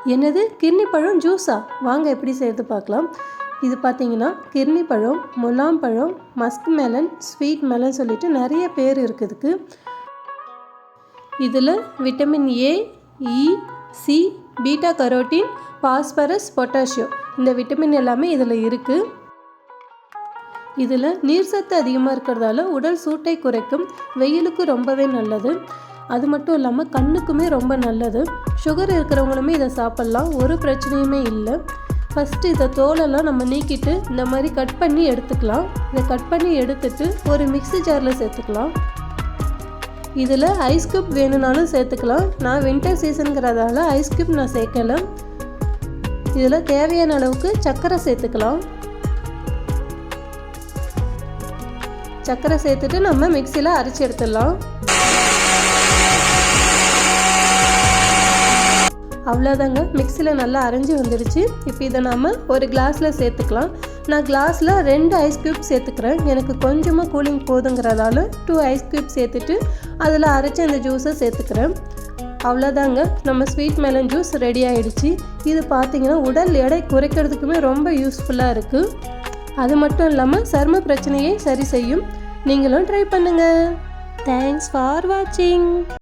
என்னது, கிர்னி பழம் ஜூஸா? வாங்க எப்படி செய்கிறது பார்க்கலாம். இது பார்த்தீங்கன்னா கிர்னி பழம், முலாம் பழம், மஸ்க் மெலன், ஸ்வீட் மெலன் சொல்லிட்டு நிறைய பேர் இருக்குதுக்கு. இதில் vitamin A, E, C, beta carotene, phosphorus, potassium இந்த விட்டமின் எல்லாமே இதில் இருக்குது. இதில் நீர் சத்து அதிகமாக இருக்கிறதால உடல் சூட்டை குறைக்கும், வெயிலுக்கு ரொம்பவே நல்லது. அது மட்டும் இல்லாமல் கண்ணுக்குமே ரொம்ப நல்லது. சுகர் இருக்கிறவங்களுமே இதை சாப்பிட்லாம், ஒரு பிரச்சனையுமே இல்லை. ஃபஸ்ட்டு இதை தோலெல்லாம் நம்ம நீக்கிட்டு இந்த மாதிரி கட் பண்ணி எடுத்துக்கலாம். இதை கட் பண்ணி எடுத்துட்டு ஒரு மிக்ஸி ஜாரில் சேர்த்துக்கலாம். இதில் ஐஸ் க்யூப் வேணும்னாலும் சேர்த்துக்கலாம். நான் வின்டர் சீசனுங்கிறதால ஐஸ் க்யூப் நான் சேர்க்கலை. இதில் தேவையான அளவுக்கு சர்க்கரை சேர்த்துக்கலாம். சர்க்கரை சேர்த்துட்டு நம்ம மிக்சியில் அரைச்சி எடுத்துடலாம். அவ்வளோதாங்க, மிக்சியில் நல்லா அரைஞ்சி வந்துடுச்சு. இப்போ இதை நம்ம ஒரு கிளாஸில் சேர்த்துக்கலாம். நான் கிளாஸில் 2 ஐஸ் க்யூப் சேர்த்துக்கிறேன். எனக்கு கொஞ்சமாக கூலிங் போதுங்கிறதால 2 ஐஸ் க்யூப் சேர்த்துட்டு அதில் அரைச்சி அந்த ஜூஸை சேர்த்துக்கிறேன். அவ்வளோதாங்க, நம்ம ஸ்வீட் மெலன் ஜூஸ் ரெடி ஆகிடுச்சு. இது பார்த்திங்கன்னா உடல் எடை குறைக்கிறதுக்குமே ரொம்ப யூஸ்ஃபுல்லாக இருக்குது. அது மட்டும் இல்லாமல் சரும பிரச்சனையை சரி செய்யும். நீங்களும் ட்ரை பண்ணுங்கள். தேங்க்ஸ் ஃபார் வாட்சிங்.